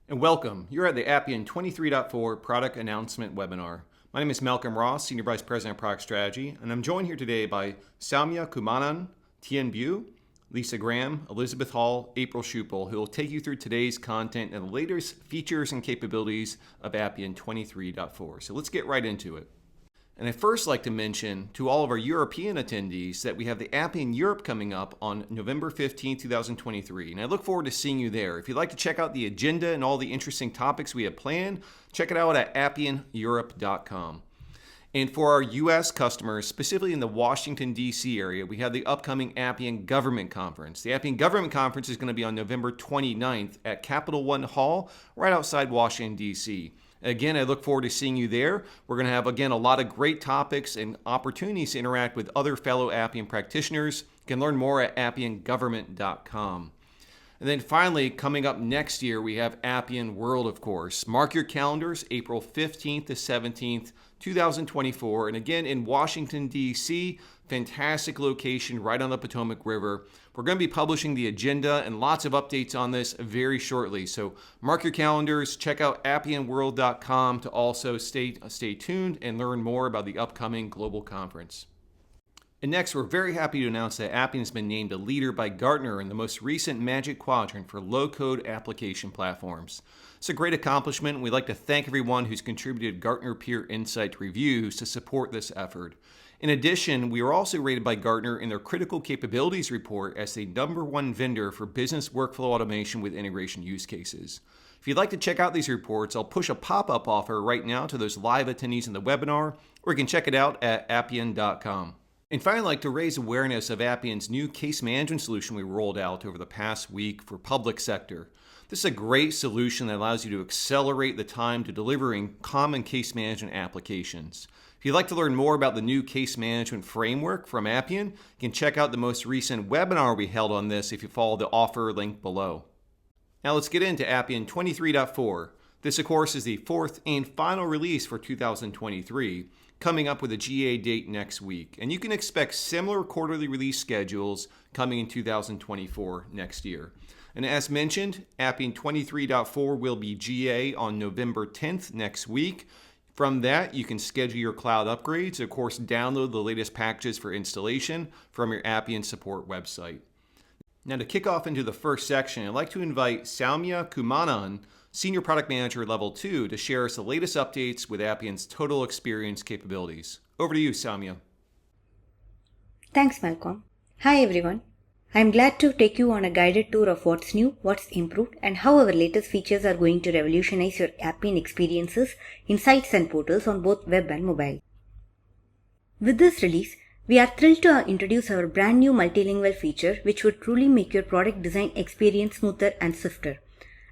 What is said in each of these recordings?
And welcome. You're at the Appian 23.4 Product Announcement Webinar. My name is Malcolm Ross, Senior Vice President of Product Strategy, and I'm joined here today by Soumya Kumanan, Tien Bu, Lisa Graham, Elizabeth Hall, April Schupel, who will take you through today's content and the latest features and capabilities of Appian 23.4. So let's get right into it. And I'd first like to mention to all of our European attendees that we have the Appian Europe coming up on November 15, 2023. And I look forward to seeing you there. If you'd like to check out the agenda and all the interesting topics we have planned, check it out at appianeurope.com. And for our US customers, specifically in the Washington, D.C. area, we have the upcoming Appian Government Conference. The Appian Government Conference is going to be on November 29th at Capital One Hall, right outside Washington, D.C. Again, I look forward to seeing you there. We're going to have, again, a lot of great topics and opportunities to interact with other fellow Appian practitioners. You can learn more at appiangovernment.com. And then finally, coming up next year, we have Appian World, of course. Mark your calendars, April 15th to 17th, 2024. And again, in Washington, D.C., fantastic location right on the Potomac River. We're going to be publishing the agenda and lots of updates on this very shortly. So mark your calendars, check out appianworld.com to also stay tuned and learn more about the upcoming global conference. And next, we're very happy to announce that Appian has been named a leader by Gartner in the most recent Magic Quadrant for low-code application platforms. It's a great accomplishment, and we'd like to thank everyone who's contributed Gartner Peer Insight reviews to support this effort. In addition, we are also rated by Gartner in their Critical Capabilities report as the #1 vendor for business workflow automation with integration use cases. If you'd like to check out these reports, I'll push a pop-up offer right now to those live attendees in the webinar, or you can check it out at appian.com. And finally, I'd like to raise awareness of Appian's new case management solution we rolled out over the past week for public sector. This is a great solution that allows you to accelerate the time to delivering common case management applications. If you'd like to learn more about the new case management framework from Appian, you can check out the most recent webinar we held on this if you follow the offer link below. Now let's get into Appian 23.4. This, of course, is the fourth and final release for 2023, coming up with a GA date next week. And you can expect similar quarterly release schedules coming in 2024 next year. And as mentioned, Appian 23.4 will be GA on November 10th next week. From that, you can schedule your cloud upgrades. Of course, download the latest packages for installation from your Appian support website. Now, to kick off into the first section, I'd like to invite Soumya Kumanan, Senior Product Manager Level 2, to share us the latest updates with Appian's total experience capabilities. Over to you, Soumya. Thanks, Malcolm. Hi, everyone. I'm glad to take you on a guided tour of what's new, what's improved, and how our latest features are going to revolutionize your Appian experiences, insights, and portals on both web and mobile. With this release, we are thrilled to introduce our brand new multilingual feature, which would truly make your product design experience smoother and swifter.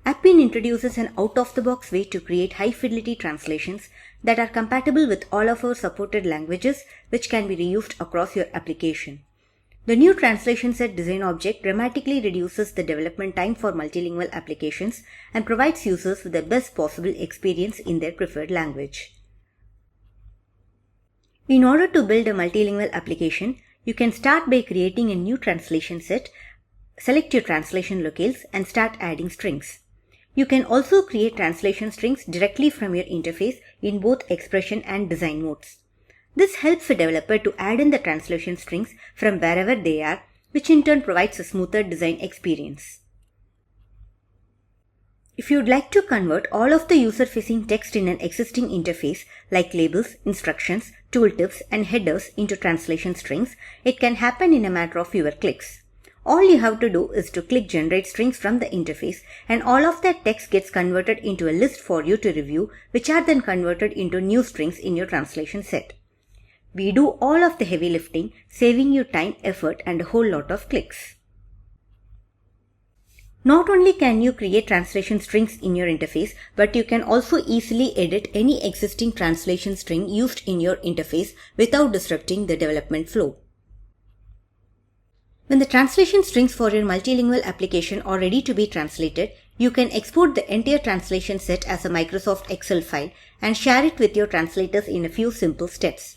Appian introduces an out-of-the-box way to create high-fidelity translations that are compatible with all of our supported languages, which can be reused across your application. The new translation set design object dramatically reduces the development time for multilingual applications and provides users with the best possible experience in their preferred language. In order to build a multilingual application, you can start by creating a new translation set, select your translation locales, and start adding strings. You can also create translation strings directly from your interface in both expression and design modes. This helps a developer to add in the translation strings from wherever they are, which in turn provides a smoother design experience. If you'd like to convert all of the user-facing text in an existing interface, like labels, instructions, tooltips, and headers into translation strings, it can happen in a matter of fewer clicks. All you have to do is to click Generate Strings from the interface, and all of that text gets converted into a list for you to review, which are then converted into new strings in your translation set. We do all of the heavy lifting, saving you time, effort, and a whole lot of clicks. Not only can you create translation strings in your interface, but you can also easily edit any existing translation string used in your interface without disrupting the development flow. When the translation strings for your multilingual application are ready to be translated, you can export the entire translation set as a Microsoft Excel file and share it with your translators in a few simple steps.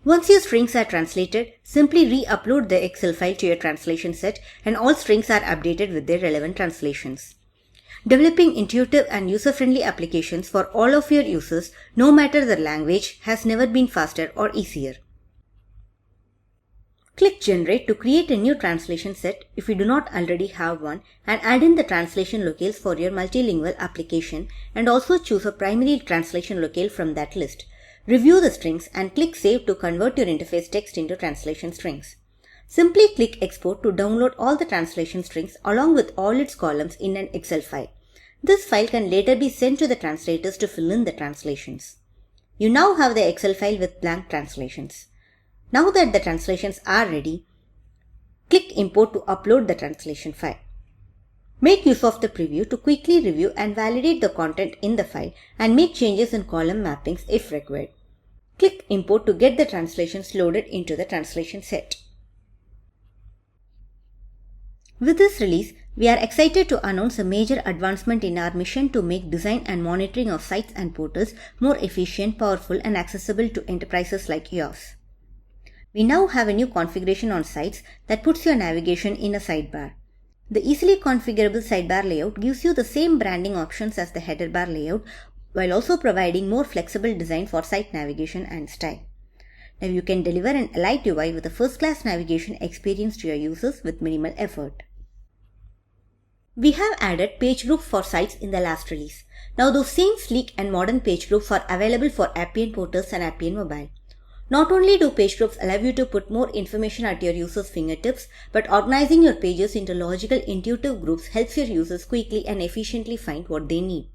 Once your strings are translated, simply re-upload the Excel file to your translation set and all strings are updated with their relevant translations. Developing intuitive and user-friendly applications for all of your users, no matter the language, has never been faster or easier. Click Generate to create a new translation set if you do not already have one, and add in the translation locales for your multilingual application, and also choose a primary translation locale from that list. Review the strings and click Save to convert your interface text into translation strings. Simply click Export to download all the translation strings along with all its columns in an Excel file. This file can later be sent to the translators to fill in the translations. You now have the Excel file with blank translations. Now that the translations are ready, click Import to upload the translation file. Make use of the preview to quickly review and validate the content in the file and make changes in column mappings if required. Click Import to get the translations loaded into the translation set. With this release, we are excited to announce a major advancement in our mission to make design and monitoring of sites and portals more efficient, powerful, and accessible to enterprises like yours. We now have a new configuration on sites that puts your navigation in a sidebar. The easily configurable sidebar layout gives you the same branding options as the header bar layout, while also providing more flexible design for site navigation and style. Now you can deliver an elite UI with a first-class navigation experience to your users with minimal effort. We have added page groups for sites in the last release. Now those same sleek and modern page groups are available for Appian portals and Appian Mobile. Not only do page groups allow you to put more information at your users' fingertips, but organizing your pages into logical, intuitive groups helps your users quickly and efficiently find what they need.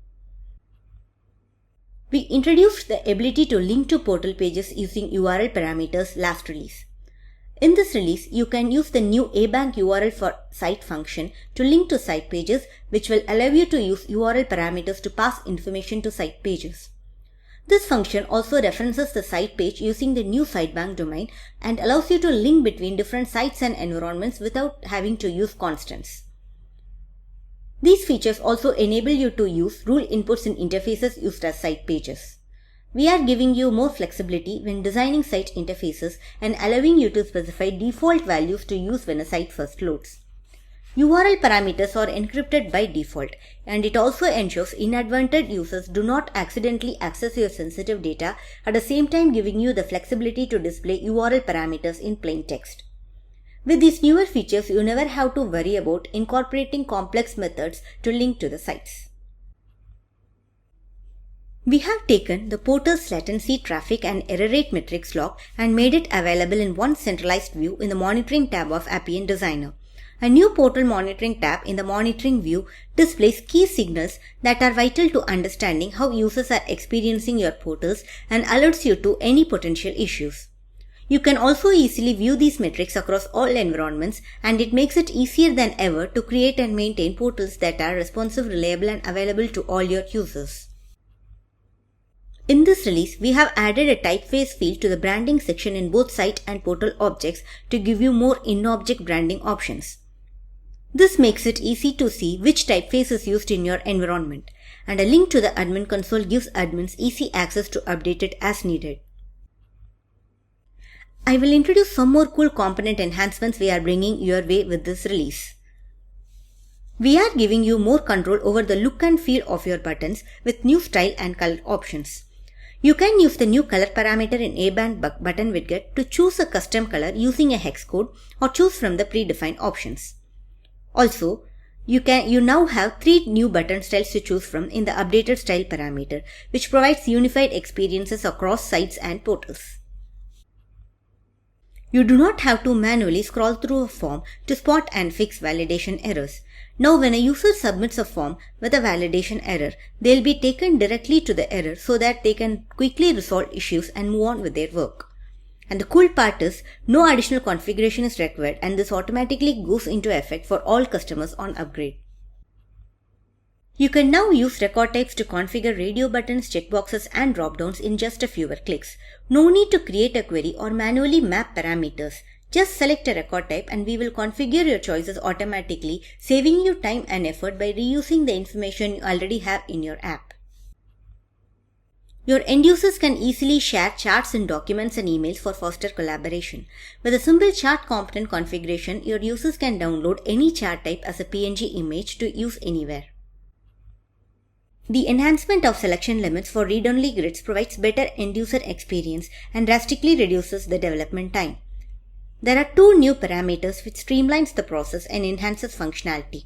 We introduced the ability to link to portal pages using URL parameters last release. In this release, you can use the new ABank URL for site function to link to site pages, which will allow you to use URL parameters to pass information to site pages. This function also references the site page using the new SiteBank domain and allows you to link between different sites and environments without having to use constants. These features also enable you to use rule inputs in interfaces used as site pages. We are giving you more flexibility when designing site interfaces and allowing you to specify default values to use when a site first loads. URL parameters are encrypted by default, and it also ensures inadvertent users do not accidentally access your sensitive data, at the same time giving you the flexibility to display URL parameters in plain text. With these newer features, you never have to worry about incorporating complex methods to link to the sites. We have taken the portal's latency, traffic, and error rate metrics log and made it available in one centralized view in the Monitoring tab of Appian Designer. A new portal monitoring tab in the Monitoring view displays key signals that are vital to understanding how users are experiencing your portals and alerts you to any potential issues. You can also easily view these metrics across all environments, and it makes it easier than ever to create and maintain portals that are responsive, reliable, and available to all your users. In this release, we have added a typeface field to the branding section in both site and portal objects to give you more in-object branding options. This makes it easy to see which typeface is used in your environment, and a link to the admin console gives admins easy access to update it as needed. I will introduce some more cool component enhancements we are bringing your way with this release. We are giving you more control over the look and feel of your buttons with new style and color options. You can use the new color parameter in ABank button widget to choose a custom color using a hex code or choose from the predefined options. Also, you now have 3 new button styles to choose from in the updated style parameter, which provides unified experiences across sites and portals. You do not have to manually scroll through a form to spot and fix validation errors. Now when a user submits a form with a validation error, they'll be taken directly to the error so that they can quickly resolve issues and move on with their work. And the cool part is, no additional configuration is required, and this automatically goes into effect for all customers on upgrade. You can now use record types to configure radio buttons, checkboxes, and dropdowns in just a fewer clicks. No need to create a query or manually map parameters. Just select a record type and we will configure your choices automatically, saving you time and effort by reusing the information you already have in your app. Your end users can easily share charts in documents and emails for faster collaboration. With a simple chart component configuration, your users can download any chart type as a PNG image to use anywhere. The enhancement of selection limits for read-only grids provides better end-user experience and drastically reduces the development time. There are two new parameters which streamlines the process and enhances functionality.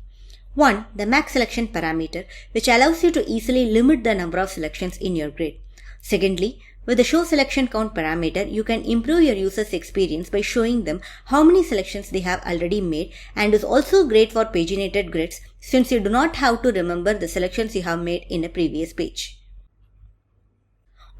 One, the max selection parameter, which allows you to easily limit the number of selections in your grid. Secondly, with the show selection count parameter, you can improve your user's experience by showing them how many selections they have already made, and is also great for paginated grids since you do not have to remember the selections you have made in a previous page.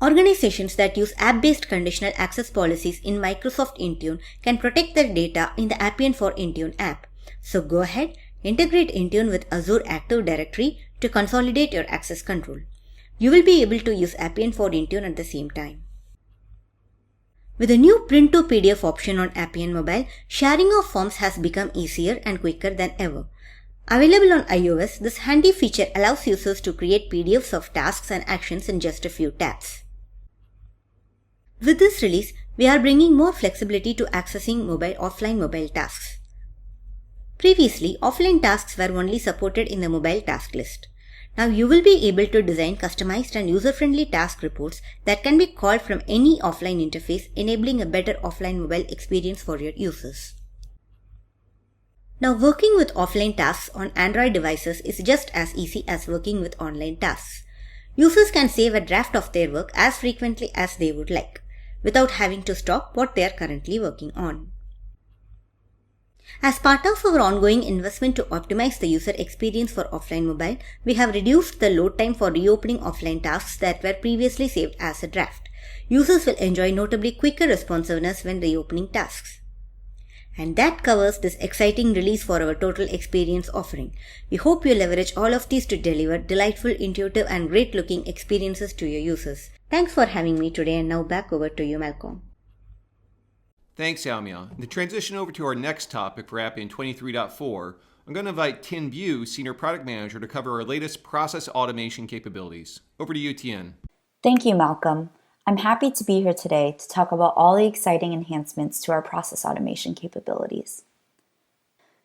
Organizations that use app-based conditional access policies in Microsoft Intune can protect their data in the Appian for Intune app. So go ahead, integrate Intune with Azure Active Directory to consolidate your access control. You will be able to use Appian for Intune at the same time. With the new print to PDF option on Appian Mobile, sharing of forms has become easier and quicker than ever. Available on iOS, this handy feature allows users to create PDFs of tasks and actions in just a few taps. With this release, we are bringing more flexibility to accessing offline mobile tasks. Previously, offline tasks were only supported in the mobile task list. Now you will be able to design customized and user-friendly task reports that can be called from any offline interface, enabling a better offline mobile experience for your users. Now working with offline tasks on Android devices is just as easy as working with online tasks. Users can save a draft of their work as frequently as they would like, without having to stop what they are currently working on. As part of our ongoing investment to optimize the user experience for offline mobile, we have reduced the load time for reopening offline tasks that were previously saved as a draft. Users will enjoy notably quicker responsiveness when reopening tasks. And that covers this exciting release for our total experience offering. We hope you leverage all of these to deliver delightful, intuitive, and great-looking experiences to your users. Thanks for having me today, and now back over to you, Malcolm. Thanks, Saumya. To transition over to our next topic for Appian 23.4, I'm going to invite Tien Bu, Senior Product Manager, to cover our latest process automation capabilities. Over to you, Tien. Thank you, Malcolm. I'm happy to be here today to talk about all the exciting enhancements to our process automation capabilities.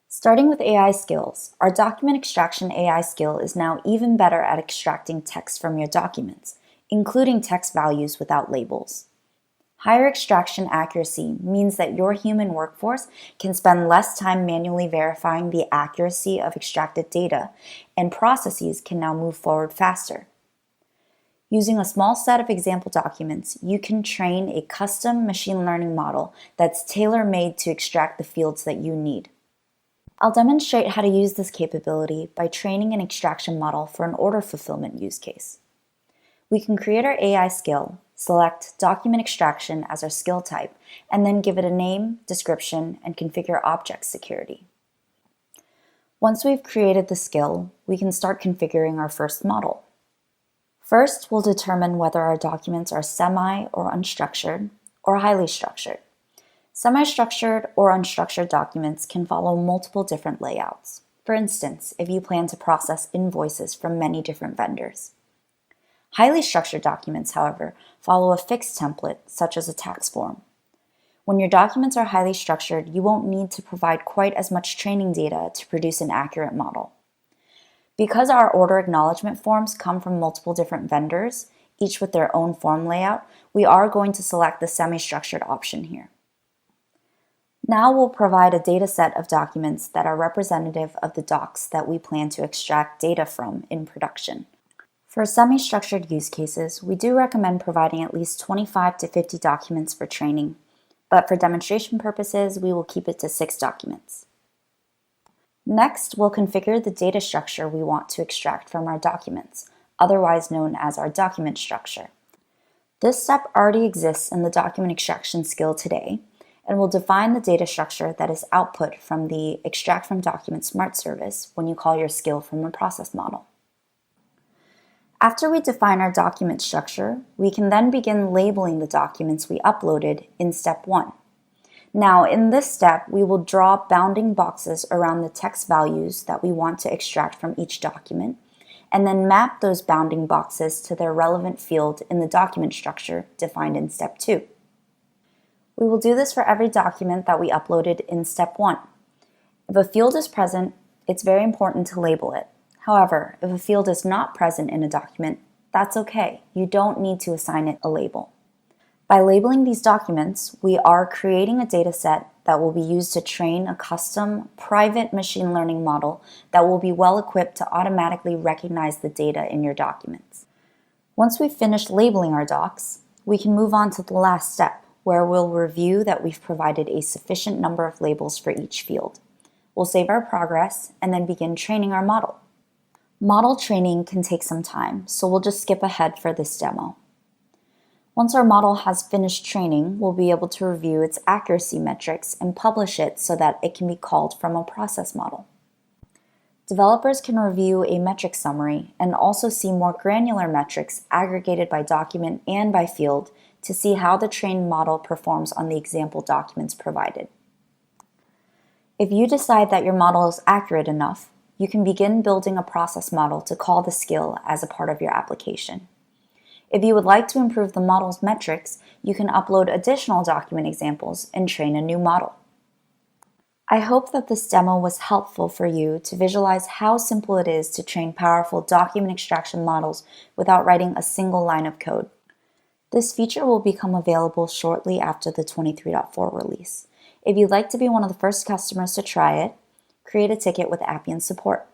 Starting with AI skills, our document extraction AI skill is now even better at extracting text from your documents, including text values without labels. Higher extraction accuracy means that your human workforce can spend less time manually verifying the accuracy of extracted data, and processes can now move forward faster. Using a small set of example documents, you can train a custom machine learning model that's tailor-made to extract the fields that you need. I'll demonstrate how to use this capability by training an extraction model for an order fulfillment use case. We can create our AI skill, select document extraction as our skill type, and then give it a name, description, and configure object security. Once we've created the skill, we can start configuring our first model. First, we'll determine whether our documents are semi or unstructured or highly structured. Semi-structured or unstructured documents can follow multiple different layouts. For instance, if you plan to process invoices from many different vendors. Highly structured documents, however, follow a fixed template, such as a tax form. When your documents are highly structured, you won't need to provide quite as much training data to produce an accurate model. Because our order acknowledgement forms come from multiple different vendors, each with their own form layout, we are going to select the semi-structured option here. Now we'll provide a data set of documents that are representative of the docs that we plan to extract data from in production. For semi-structured use cases, we do recommend providing at least 25 to 50 documents for training, but for demonstration purposes, we will keep it to 6 documents. Next, we'll configure the data structure we want to extract from our documents, otherwise known as our document structure. This step already exists in the document extraction skill today, and will define the data structure that is output from the Extract from Document Smart service when you call your skill from a process model. After we define our document structure, we can then begin labeling the documents we uploaded in step 1. Now, in this step, we will draw bounding boxes around the text values that we want to extract from each document, and then map those bounding boxes to their relevant field in the document structure defined in step 2. We will do this for every document that we uploaded in step 1. If a field is present, it's very important to label it. However, if a field is not present in a document, that's okay. You don't need to assign it a label. By labeling these documents, we are creating a data set that will be used to train a custom private machine learning model that will be well equipped to automatically recognize the data in your documents. Once we've finished labeling our docs, we can move on to the last step, where we'll review that we've provided a sufficient number of labels for each field. We'll save our progress and then begin training our model. Model training can take some time, so we'll just skip ahead for this demo. Once our model has finished training, we'll be able to review its accuracy metrics and publish it so that it can be called from a process model. Developers can review a metric summary and also see more granular metrics aggregated by document and by field to see how the trained model performs on the example documents provided. If you decide that your model is accurate enough, you can begin building a process model to call the skill as a part of your application. If you would like to improve the model's metrics, you can upload additional document examples and train a new model. I hope that this demo was helpful for you to visualize how simple it is to train powerful document extraction models without writing a single line of code. This feature will become available shortly after the 23.4 release. If you'd like to be one of the first customers to try it, create a ticket with Appian support.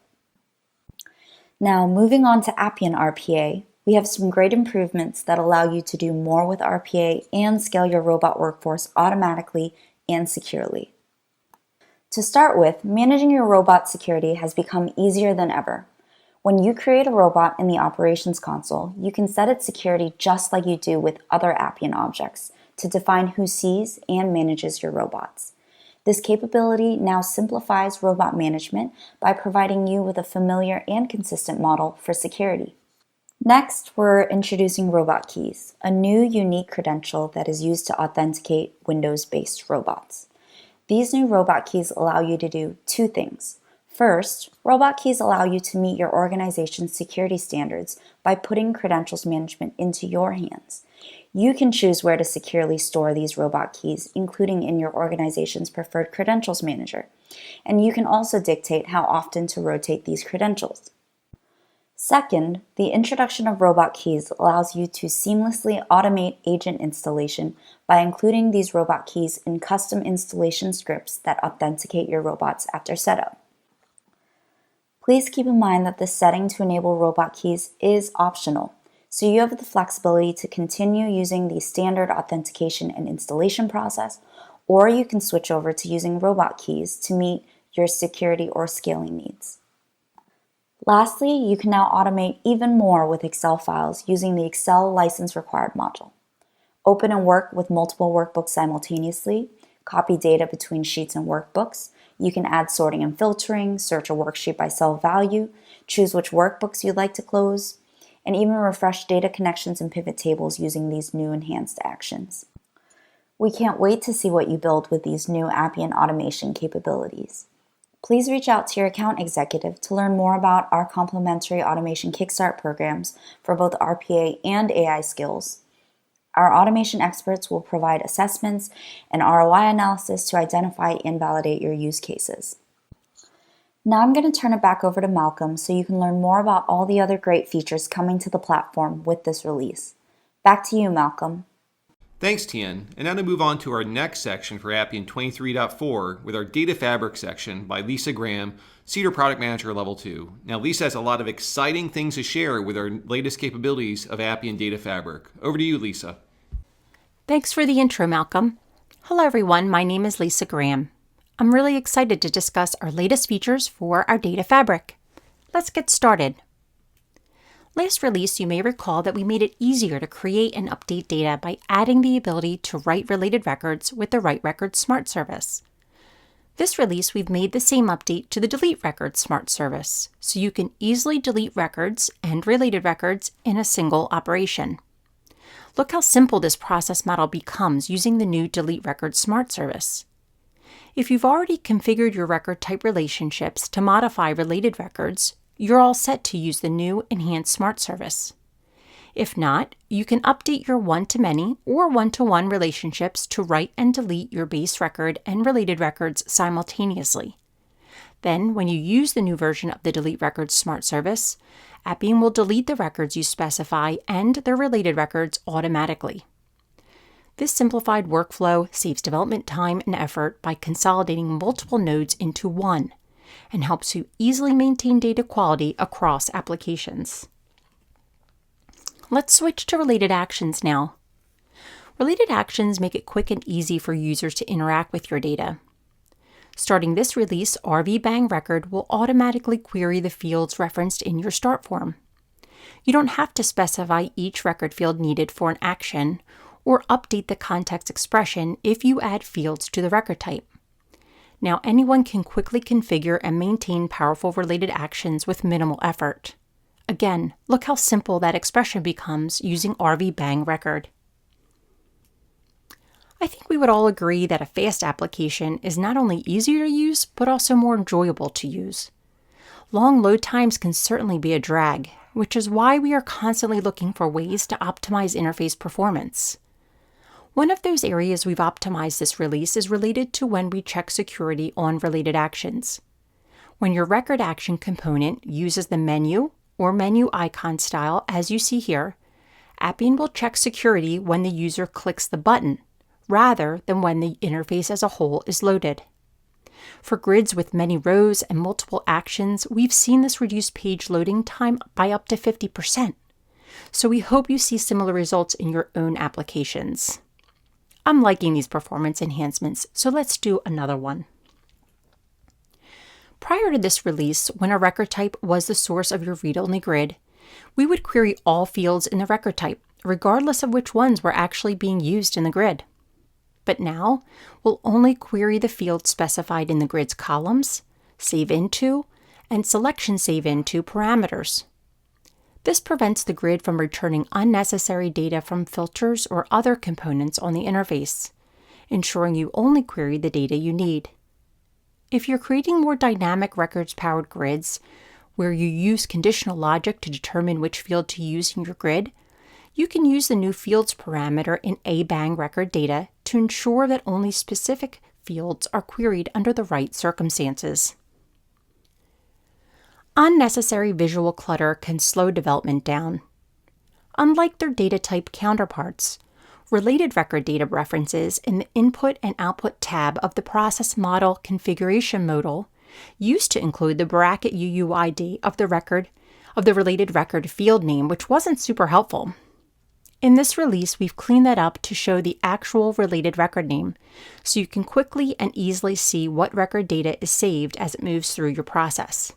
Now, moving on to Appian RPA, we have some great improvements that allow you to do more with RPA and scale your robot workforce automatically and securely. To start with, managing your robot security has become easier than ever. When you create a robot in the operations console, you can set its security just like you do with other Appian objects to define who sees and manages your robots. This capability now simplifies robot management by providing you with a familiar and consistent model for security. Next, we're introducing robot keys, a new unique credential that is used to authenticate Windows-based robots. These new robot keys allow you to do two things. First, robot keys allow you to meet your organization's security standards by putting credentials management into your hands. You can choose where to securely store these robot keys, including in your organization's preferred credentials manager. And you can also dictate how often to rotate these credentials. Second, the introduction of robot keys allows you to seamlessly automate agent installation by including these robot keys in custom installation scripts that authenticate your robots after setup. Please keep in mind that the setting to enable robot keys is optional, so you have the flexibility to continue using the standard authentication and installation process, or you can switch over to using robot keys to meet your security or scaling needs. Lastly, you can now automate even more with Excel files using the Excel License Required module. Open and work with multiple workbooks simultaneously, copy data between sheets and workbooks. You can add sorting and filtering, search a worksheet by cell value, choose which workbooks you'd like to close, and even refresh data connections and pivot tables using these new enhanced actions. We can't wait to see what you build with these new Appian automation capabilities. Please reach out to your account executive to learn more about our complimentary automation kickstart programs for both RPA and AI skills. Our automation experts will provide assessments and ROI analysis to identify and validate your use cases. Now I'm going to turn it back over to Malcolm so you can learn more about all the other great features coming to the platform with this release. Back to you, Malcolm. Thanks, Tien. And now to move on to our next section for Appian 23.4 with our Data Fabric section by Lisa Graham, Senior Product Manager Level 2. Now, Lisa has a lot of exciting things to share with our latest capabilities of Appian Data Fabric. Over to you, Lisa. Thanks for the intro, Malcolm. Hello, everyone. My name is Lisa Graham. I'm really excited to discuss our latest features for our Data Fabric. Let's get started. Last release, you may recall that we made it easier to create and update data by adding the ability to write related records with the Write Records Smart service. This release, we've made the same update to the Delete Records Smart service, so you can easily delete records and related records in a single operation. Look how simple this process model becomes using the new Delete Records Smart service. If you've already configured your record type relationships to modify related records, you're all set to use the new Enhanced Smart service. If not, you can update your one-to-many or one-to-one relationships to write and delete your base record and related records simultaneously. Then, when you use the new version of the Delete Records Smart Service, Appian will delete the records you specify and their related records automatically. This simplified workflow saves development time and effort by consolidating multiple nodes into one and helps you easily maintain data quality across applications. Let's switch to related actions now. Related actions make it quick and easy for users to interact with your data. Starting this release, RV-Bang Record will automatically query the fields referenced in your start form. You don't have to specify each record field needed for an action or update the context expression if you add fields to the record type. Now anyone can quickly configure and maintain powerful related actions with minimal effort. Again, look how simple that expression becomes using RV-Bang Record. I think we would all agree that a fast application is not only easier to use, but also more enjoyable to use. Long load times can certainly be a drag, which is why we are constantly looking for ways to optimize interface performance. One of those areas we've optimized this release is related to when we check security on related actions. When your record action component uses the menu or menu icon style as you see here, Appian will check security when the user clicks the button, rather than when the interface as a whole is loaded. For grids with many rows and multiple actions, we've seen this reduce page loading time by up to 50%. So we hope you see similar results in your own applications. I'm liking these performance enhancements, so let's do another one. Prior to this release, when a record type was the source of your read-only grid, we would query all fields in the record type, regardless of which ones were actually being used in the grid. But now, we'll only query the fields specified in the grid's columns, save into, and selection save into parameters. This prevents the grid from returning unnecessary data from filters or other components on the interface, ensuring you only query the data you need. If you're creating more dynamic records-powered grids, where you use conditional logic to determine which field to use in your grid, you can use the new fields parameter in A-Bang record data to ensure that only specific fields are queried under the right circumstances. Unnecessary visual clutter can slow development down. Unlike their data type counterparts, related record data references in the Input and Output tab of the Process Model Configuration modal used to include the bracket UUID of the related record field name, which wasn't super helpful. In this release, we've cleaned that up to show the actual related record name, so you can quickly and easily see what record data is saved as it moves through your process.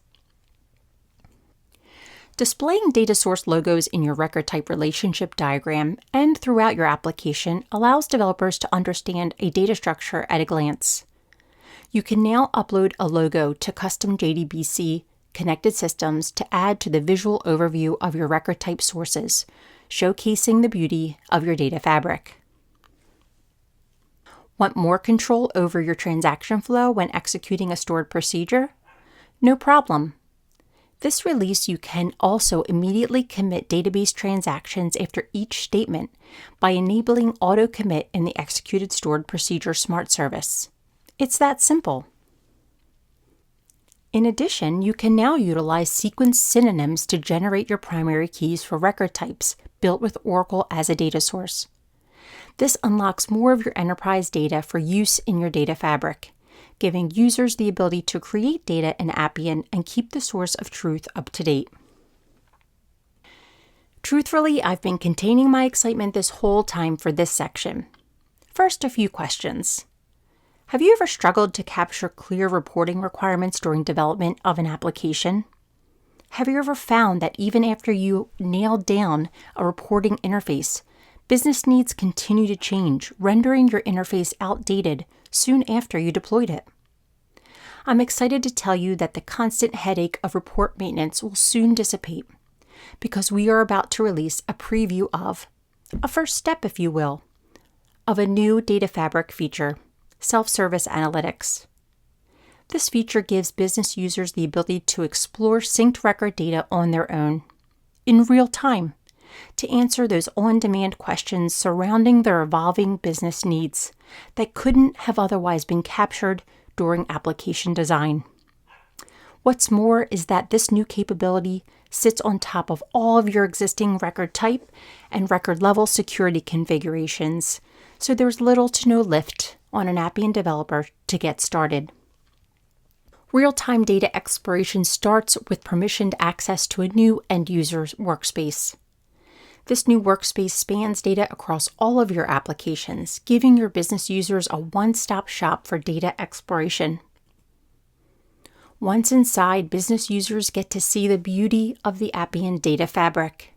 Displaying data source logos in your record type relationship diagram and throughout your application allows developers to understand a data structure at a glance. You can now upload a logo to custom JDBC connected systems to add to the visual overview of your record type sources, showcasing the beauty of your data fabric. Want more control over your transaction flow when executing a stored procedure? No problem. This release, you can also immediately commit database transactions after each statement by enabling auto commit in the Executed Stored Procedure Smart Service. It's that simple. In addition, you can now utilize sequence synonyms to generate your primary keys for record types built with Oracle as a data source. This unlocks more of your enterprise data for use in your data fabric, giving users the ability to create data in Appian and keep the source of truth up to date. Truthfully, I've been containing my excitement this whole time for this section. First, a few questions. Have you ever struggled to capture clear reporting requirements during development of an application? Have you ever found that even after you nail down a reporting interface, business needs continue to change, rendering your interface outdated soon after you deployed it? I'm excited to tell you that the constant headache of report maintenance will soon dissipate, because we are about to release a preview of, a first step if you will, of a new data fabric feature, SelfService Analytics. This feature gives business users the ability to explore synced record data on their own, in real time, to answer those on-demand questions surrounding their evolving business needs that couldn't have otherwise been captured during application design. What's more is that this new capability sits on top of all of your existing record type and record level security configurations, so there's little to no lift on an Appian developer to get started. Real-time data exploration starts with permissioned access to a new end-user workspace. This new workspace spans data across all of your applications, giving your business users a one-stop shop for data exploration. Once inside, business users get to see the beauty of the Appian data fabric.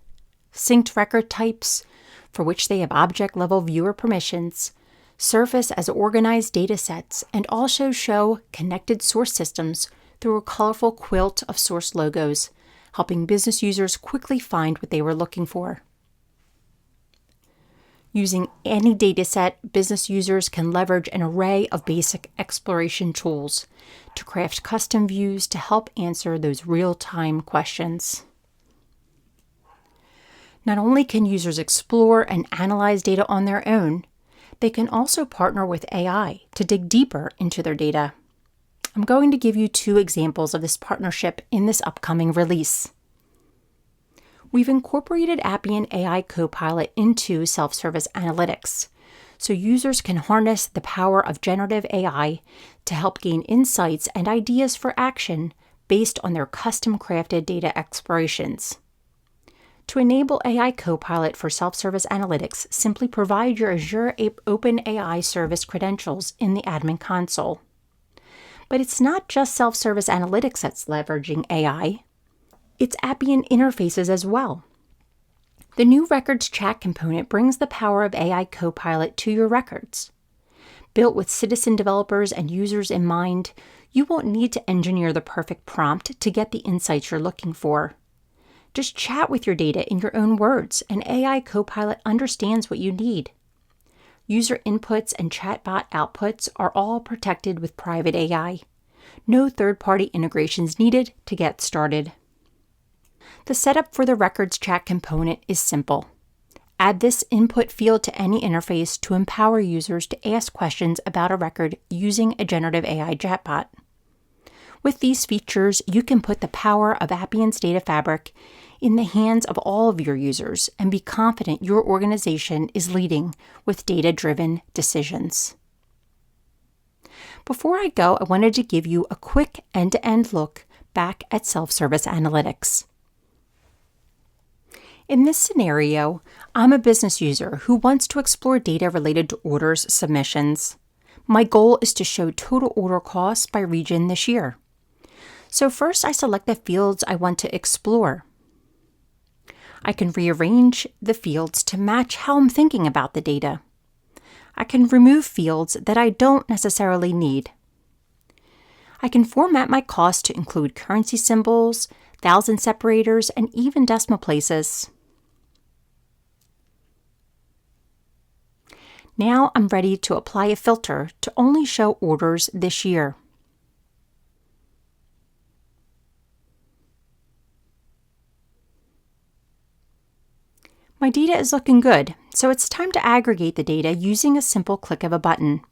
Synced record types, for which they have object-level viewer permissions, surface as organized datasets and also show connected source systems through a colorful quilt of source logos, helping business users quickly find what they were looking for. Using any dataset, business users can leverage an array of basic exploration tools to craft custom views to help answer those real-time questions. Not only can users explore and analyze data on their own, they can also partner with AI to dig deeper into their data. I'm going to give you 2 examples of this partnership in this upcoming release. We've incorporated Appian AI CoPilot into SelfService Analytics, so users can harness the power of generative AI to help gain insights and ideas for action based on their custom-crafted data explorations. To enable AI CoPilot for SelfService Analytics, simply provide your Azure OpenAI service credentials in the admin console. But it's not just SelfService Analytics that's leveraging AI. It's Appian interfaces as well. The new Records Chat component brings the power of AI CoPilot to your records. Built with citizen developers and users in mind, you won't need to engineer the perfect prompt to get the insights you're looking for. Just chat with your data in your own words, and AI CoPilot understands what you need. User inputs and chatbot outputs are all protected with private AI. No third-party integrations needed to get started. The setup for the Records Chat component is simple. Add this input field to any interface to empower users to ask questions about a record using a generative AI chatbot. With these features, you can put the power of Appian's data fabric in the hands of all of your users and be confident your organization is leading with data-driven decisions. Before I go, I wanted to give you a quick end-to-end look back at SelfService Analytics. In this scenario, I'm a business user who wants to explore data related to orders submissions. My goal is to show total order costs by region this year. So first, I select the fields I want to explore. I can rearrange the fields to match how I'm thinking about the data. I can remove fields that I don't necessarily need. I can format my cost to include currency symbols, thousand separators, and even decimal places. Now I'm ready to apply a filter to only show orders this year. My data is looking good, so it's time to aggregate the data using a simple click of a button.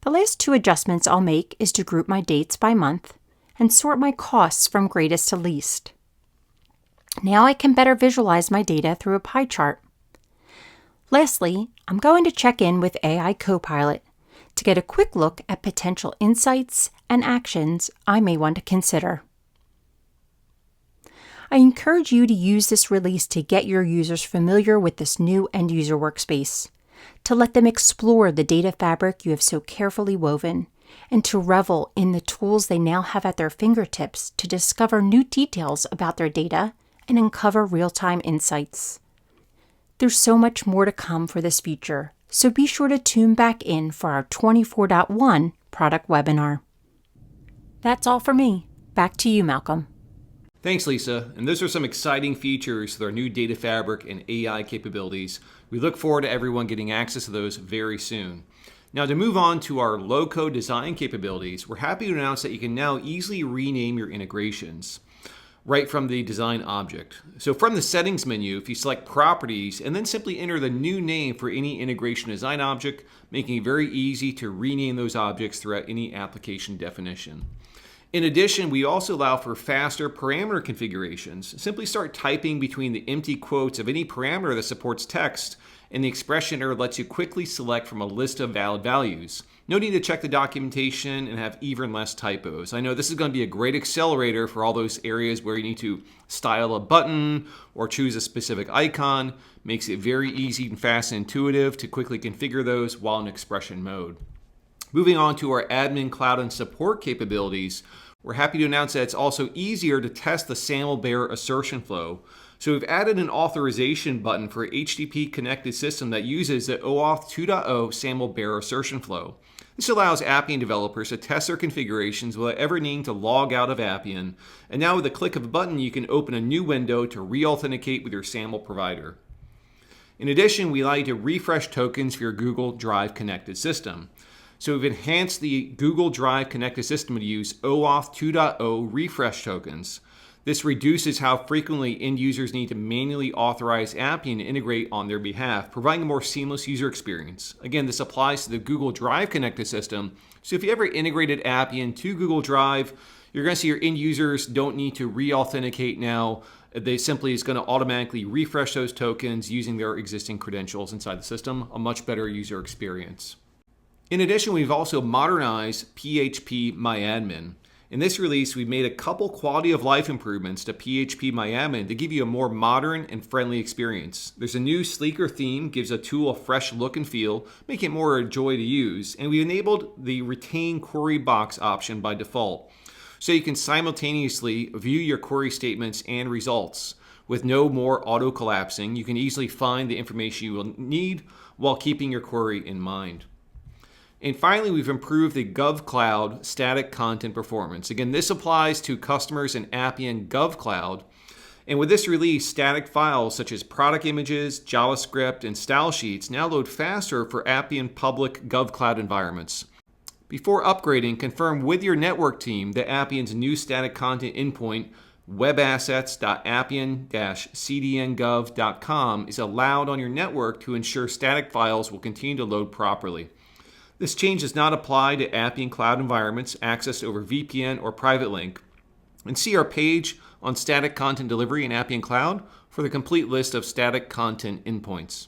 The last 2 adjustments I'll make is to group my dates by month and sort my costs from greatest to least. Now I can better visualize my data through a pie chart. Lastly, I'm going to check in with AI CoPilot to get a quick look at potential insights and actions I may want to consider. I encourage you to use this release to get your users familiar with this new end-user workspace, to let them explore the data fabric you have so carefully woven, and to revel in the tools they now have at their fingertips to discover new details about their data and uncover real-time insights. There's so much more to come for this feature, so be sure to tune back in for our 24.1 product webinar. That's all for me. Back to you, Malcolm. Thanks, Lisa. And those are some exciting features with our new data fabric and AI capabilities. We look forward to everyone getting access to those very soon. Now, to move on to our low-code design capabilities, we're happy to announce that you can now easily rename your integrations right from the design object. So from the settings menu, if you select properties and then simply enter the new name for any integration design object, making it very easy to rename those objects throughout any application definition. In addition, we also allow for faster parameter configurations. Simply start typing between the empty quotes of any parameter that supports text, and the expression error lets you quickly select from a list of valid values. No need to check the documentation and have even less typos. I know this is going to be a great accelerator for all those areas where you need to style a button or choose a specific icon. Makes it very easy and fast and intuitive to quickly configure those while in expression mode. Moving on to our admin, cloud, and support capabilities, we're happy to announce that it's also easier to test the SAML bearer assertion flow. So we've added an authorization button for HTTP connected system that uses the OAuth 2.0 SAML bearer assertion flow. This allows Appian developers to test their configurations without ever needing to log out of Appian. And now with a click of a button, you can open a new window to re-authenticate with your SAML provider. In addition, we allow you to refresh tokens for your Google Drive connected system. So we've enhanced the Google Drive connected system to use OAuth 2.0 refresh tokens. This reduces how frequently end users need to manually authorize Appian to integrate on their behalf, providing a more seamless user experience. Again, this applies to the Google Drive connected system. So if you ever integrated Appian to Google Drive, you're going to see your end users don't need to re-authenticate now. They simply is going to automatically refresh those tokens using their existing credentials inside the system, a much better user experience. In addition, we've also modernized PHP-MyAdmin. In this release, we've made a couple quality of life improvements to PHP-MyAdmin to give you a more modern and friendly experience. There's a new sleeker theme, gives a tool a fresh look and feel, making it more a joy to use. And we enabled the retain query box option by default, so you can simultaneously view your query statements and results. With no more auto-collapsing, you can easily find the information you will need while keeping your query in mind. And finally, we've improved the GovCloud static content performance. Again, this applies to customers in Appian GovCloud. And with this release, static files such as product images, JavaScript, and style sheets now load faster for Appian public GovCloud environments. Before upgrading, confirm with your network team that Appian's new static content endpoint, webassets.appian-cdngov.com, is allowed on your network to ensure static files will continue to load properly. This change does not apply to Appian Cloud environments accessed over VPN or private link. And see our page on static content delivery in Appian Cloud for the complete list of static content endpoints.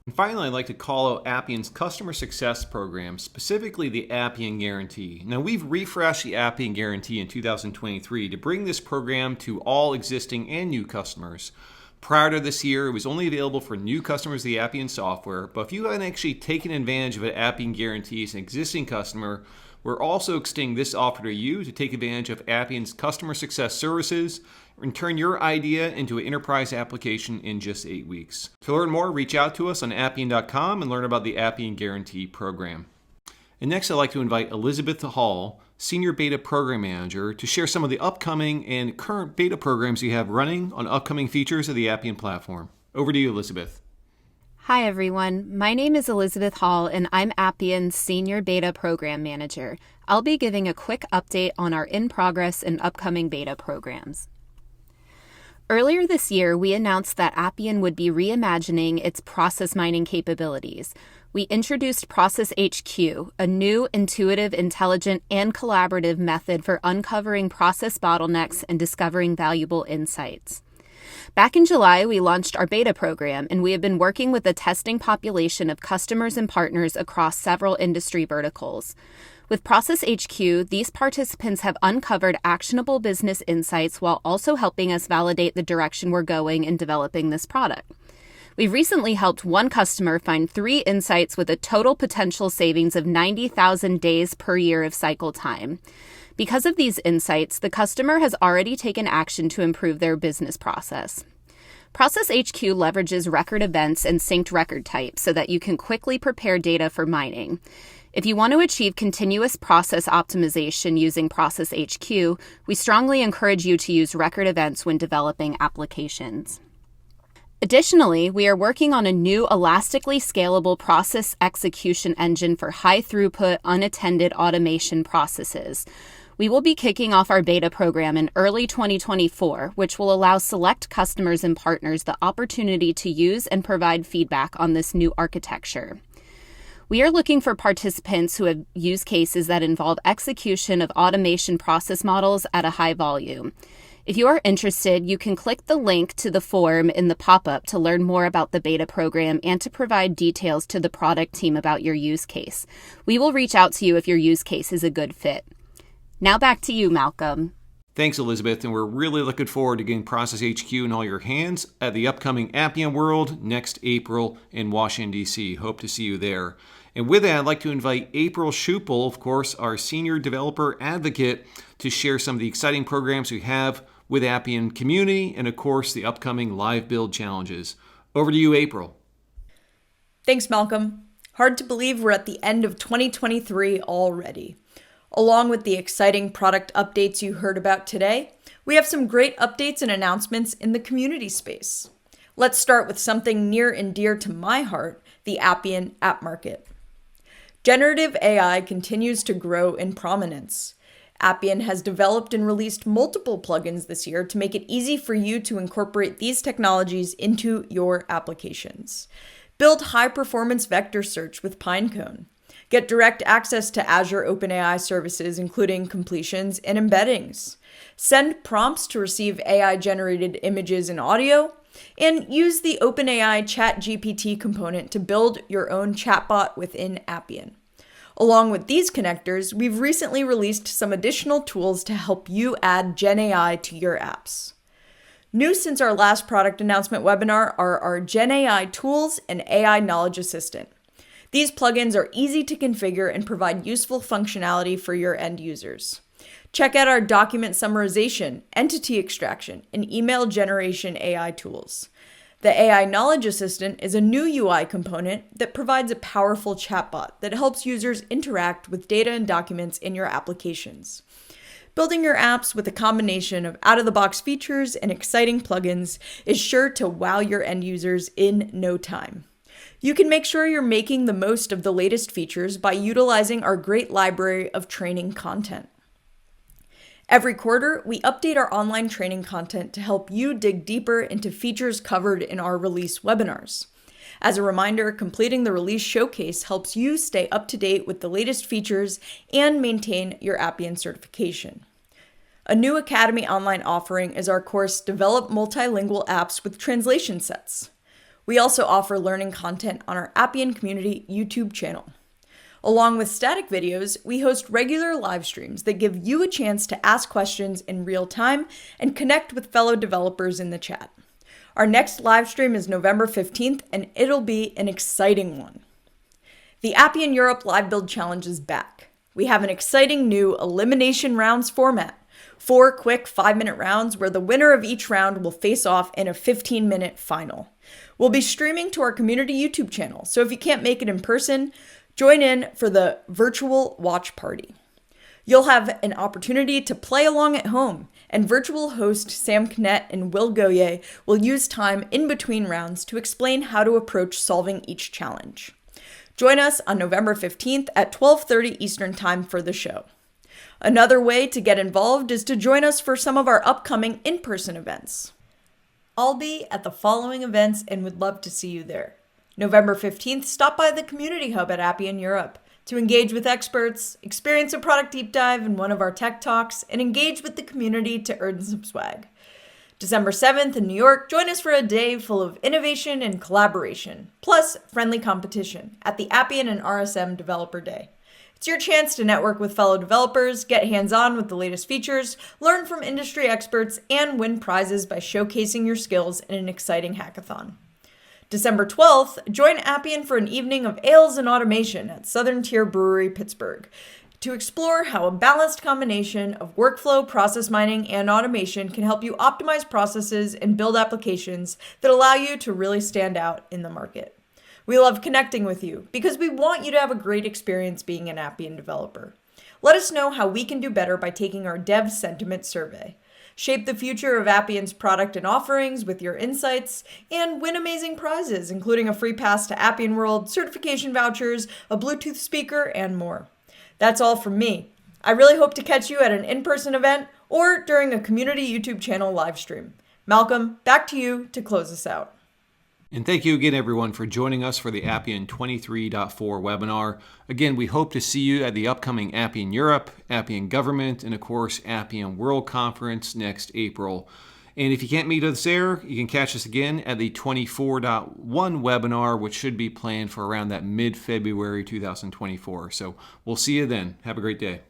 And finally, I'd like to call out Appian's customer success program, specifically the Appian Guarantee. Now, we've refreshed the Appian Guarantee in 2023 to bring this program to all existing and new customers. Prior to this year, it was only available for new customers of the Appian software, but if you haven't actually taken advantage of an Appian Guarantee as an existing customer, we're also extending this offer to you to take advantage of Appian's customer success services and turn your idea into an enterprise application in just 8 weeks. To learn more, reach out to us on Appian.com and learn about the Appian Guarantee program. And next, I'd like to invite Elizabeth Hall, Senior Beta Program Manager, to share some of the upcoming and current beta programs you have running on upcoming features of the Appian platform. Over to you, Elizabeth. Hi, everyone. My name is Elizabeth Hall, and I'm Appian's Senior Beta Program Manager. I'll be giving a quick update on our in-progress and upcoming beta programs. Earlier this year, we announced that Appian would be reimagining its process mining capabilities. We introduced Process HQ, a new, intuitive, intelligent, and collaborative method for uncovering process bottlenecks and discovering valuable insights. Back in July, we launched our beta program, and we have been working with a testing population of customers and partners across several industry verticals. With Process HQ, these participants have uncovered actionable business insights while also helping us validate the direction we're going in developing this product. We've recently helped one customer find 3 insights with a total potential savings of 90,000 days per year of cycle time. Because of these insights, the customer has already taken action to improve their business process. Process HQ leverages record events and synced record types so that you can quickly prepare data for mining. If you want to achieve continuous process optimization using Process HQ, we strongly encourage you to use record events when developing applications. Additionally, we are working on a new elastically scalable process execution engine for high-throughput, unattended automation processes. We will be kicking off our beta program in early 2024, which will allow select customers and partners the opportunity to use and provide feedback on this new architecture. We are looking for participants who have use cases that involve execution of automation process models at a high volume. If you are interested, you can click the link to the form in the pop-up to learn more about the beta program and to provide details to the product team about your use case. We will reach out to you if your use case is a good fit. Now back to you, Malcolm. Thanks, Elizabeth, and we're really looking forward to getting Process HQ in all your hands at the upcoming Appian World next April in Washington, D.C. Hope to see you there. And with that, I'd like to invite April Schupel, of course, our Senior Developer Advocate, to share some of the exciting programs we have with Appian Community and, of course, the upcoming Live Build Challenges. Over to you, April. Thanks, Malcolm. Hard to believe we're at the end of 2023 already. Along with the exciting product updates you heard about today, we have some great updates and announcements in the community space. Let's start with something near and dear to my heart, the Appian app market. Generative AI continues to grow in prominence. Appian has developed and released multiple plugins this year to make it easy for you to incorporate these technologies into your applications. Build high-performance vector search with Pinecone. Get direct access to Azure OpenAI services, including completions and embeddings. Send prompts to receive AI-generated images and audio. And use the OpenAI ChatGPT component to build your own chatbot within Appian. Along with these connectors, we've recently released some additional tools to help you add GenAI to your apps. New since our last product announcement webinar are our GenAI tools and AI Knowledge Assistant. These plugins are easy to configure and provide useful functionality for your end users. Check out our document summarization, entity extraction, and email generation AI tools. The AI Knowledge Assistant is a new UI component that provides a powerful chatbot that helps users interact with data and documents in your applications. Building your apps with a combination of out-of-the-box features and exciting plugins is sure to wow your end users in no time. You can make sure you're making the most of the latest features by utilizing our great library of training content. Every quarter, we update our online training content to help you dig deeper into features covered in our release webinars. As a reminder, completing the release showcase helps you stay up to date with the latest features and maintain your Appian certification. A new Academy online offering is our course, Develop Multilingual Apps with Translation Sets. We also offer learning content on our Appian Community YouTube channel. Along with static videos, we host regular live streams that give you a chance to ask questions in real time and connect with fellow developers in the chat. Our next live stream is November 15th, and it'll be an exciting one. The Appian Europe Live Build Challenge is back. We have an exciting new elimination rounds format. 4 quick 5-minute rounds where the winner of each round will face off in a 15-minute final. We'll be streaming to our community YouTube channel, so if you can't make it in person, join in for the virtual watch party. You'll have an opportunity to play along at home, and virtual host Sam Knet and Will Goye will use time in between rounds to explain how to approach solving each challenge. Join us on November 15th at 12:30 Eastern Time for the show. Another way to get involved is to join us for some of our upcoming in-person events. I'll be at the following events and would love to see you there. November 15th, stop by the Community Hub at Appian Europe to engage with experts, experience a product deep dive in one of our tech talks, and engage with the community to earn some swag. December 7th in New York, join us for a day full of innovation and collaboration, plus friendly competition at the Appian and RSM Developer Day. It's your chance to network with fellow developers, get hands-on with the latest features, learn from industry experts, and win prizes by showcasing your skills in an exciting hackathon. December 12th, join Appian for an evening of ales and automation at Southern Tier Brewery, Pittsburgh, to explore how a balanced combination of workflow, process mining, and automation can help you optimize processes and build applications that allow you to really stand out in the market. We love connecting with you because we want you to have a great experience being an Appian developer. Let us know how we can do better by taking our Dev Sentiment Survey. Shape the future of Appian's product and offerings with your insights, and win amazing prizes, including a free pass to Appian World, certification vouchers, a Bluetooth speaker, and more. That's all from me. I really hope to catch you at an in-person event or during a community YouTube channel live stream. Malcolm, back to you to close us out. And thank you again, everyone, for joining us for the Appian 23.4 webinar. Again, we hope to see you at the upcoming Appian Europe, Appian Government, and of course, Appian World Conference next April. And if you can't meet us there, you can catch us again at the 24.1 webinar, which should be planned for around that mid-February 2024. So we'll see you then. Have a great day.